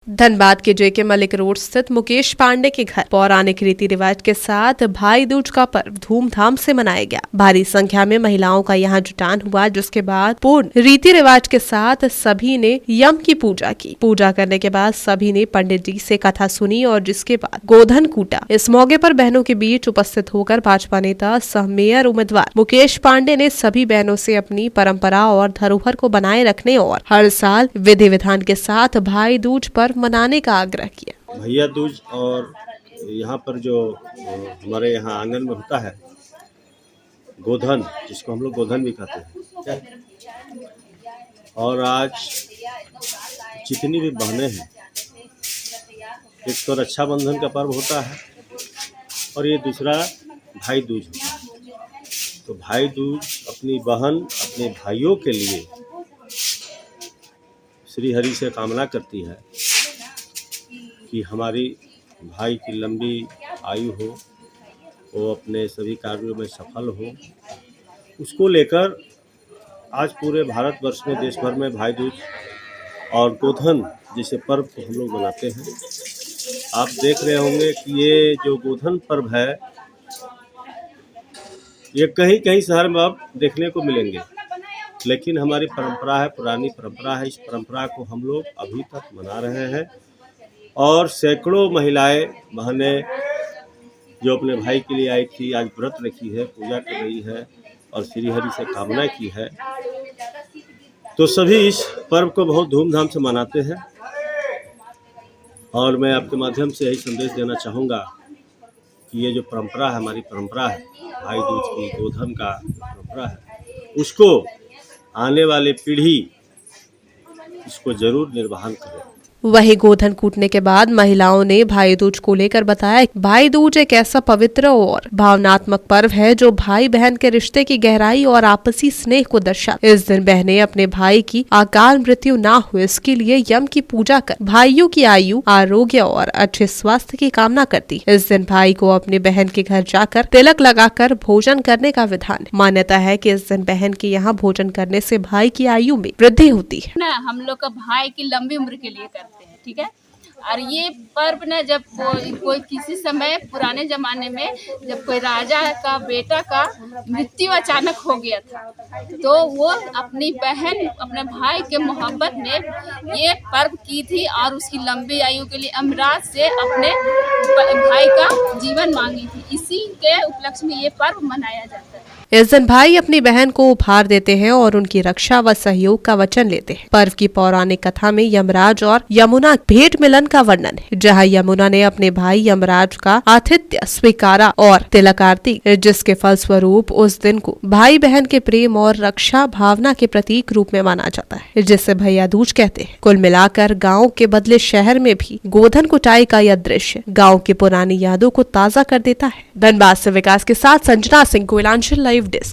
धनबाद के जेके मलिक रोड स्थित मुकेश पांडे के घर पौराणिक रीति रिवाज के साथ भाई दूज का पर्व धूमधाम से मनाया गया। भारी संख्या में महिलाओं का यहां जुटान हुआ, जिसके बाद पूर्ण रीति रिवाज के साथ सभी ने यम की पूजा की। पूजा करने के बाद सभी ने पंडित जी से कथा सुनी और जिसके बाद गोधन कूटा। इस मौके पर बहनों के बीच उपस्थित होकर भाजपा नेता सह मेयर उम्मीदवार मुकेश पांडे ने सभी बहनों से अपनी परंपरा और धरोहर को बनाए रखने और हर साल विधि विधान के साथ भाई दूज पर मनाने का आग्रह किया। भैया दूज और यहाँ पर जो हमारे यहाँ आंगन में होता है गोधन, जिसको हम लोग गोधन भी कहते हैं, और आज जितनी भी बहनें हैं, एक तो रक्षाबंधन का पर्व होता है और ये दूसरा भाई दूज होता है। तो भाई दूज अपनी बहन अपने भाइयों के लिए श्री हरि से कामना करती है कि हमारी भाई की लंबी आयु हो, वो अपने सभी कार्यों में सफल हो। उसको लेकर आज पूरे भारतवर्ष में, देश भर में भाई दूज और गोधन जैसे पर्व को हम लोग मनाते हैं। आप देख रहे होंगे कि ये जो गोधन पर्व है, ये कहीं कहीं शहर में अब देखने को मिलेंगे, लेकिन हमारी परंपरा है, पुरानी परंपरा है। इस परंपरा को हम लोग अभी तक मना रहे हैं और सैकड़ों महिलाएं बहनें जो अपने भाई के लिए आई थी, आज व्रत रखी है, पूजा कर रही है और श्री हरि से कामना की है। तो सभी इस पर्व को बहुत धूमधाम से मनाते हैं और मैं आपके माध्यम से यही संदेश देना चाहूँगा कि ये जो परंपरा है, हमारी परंपरा है, भाई दूज की, गोधन का परंपरा है, उसको आने वाली पीढ़ी इसको जरूर निर्वहन करे। वहीं गोधन कूटने के बाद महिलाओं ने भाई दूज को लेकर बताया, भाई दूज एक ऐसा पवित्र और भावनात्मक पर्व है जो भाई बहन के रिश्ते की गहराई और आपसी स्नेह को दर्शाता है। इस दिन बहनें अपने भाई की अकाल मृत्यु ना हो, इसके लिए यम की पूजा कर भाइयों की आयु, आरोग्य और अच्छे स्वास्थ्य की कामना करती है। इस दिन भाई को अपने बहन के घर जाकर तिलक लगाकर भोजन करने का विधान है। मान्यता है कि इस दिन बहन के यहाँ भोजन करने से भाई की आयु में वृद्धि होती है। हम लोग का भाई की लंबी उम्र के लिए करते हैं, ठीक है। और ये पर्व ना, जब कोई किसी समय पुराने जमाने में जब कोई राजा का बेटा का मृत्यु अचानक हो गया था, तो वो अपनी बहन अपने भाई के मोहब्बत में ये पर्व की थी और उसकी लंबी आयु के लिए अमराज से अपने भाई का जीवन मांगी थी। इसी के उपलक्ष्य में ये पर्व मनाया जाता है। इस दिन भाई अपनी बहन को उपहार देते हैं और उनकी रक्षा व सहयोग का वचन लेते हैं। पर्व की पौराणिक कथा में यमराज और यमुना भेंट मिलन का वर्णन है, जहां यमुना ने अपने भाई यमराज का आतिथ्य स्वीकारा और तिलक आरती, जिसके फलस्वरूप उस दिन को भाई बहन के प्रेम और रक्षा भावना के प्रतीक रूप में माना जाता है, जिसे भैया दूज कहते हैं। कुल मिलाकर गाँव के बदले शहर में भी गोधन कुटाई का यह दृश्य गाँव की पुरानी यादों को ताज़ा कर देता है। धनबाद से विकास के साथ संजना सिंह, कोयलांचल लाइव डेस्क।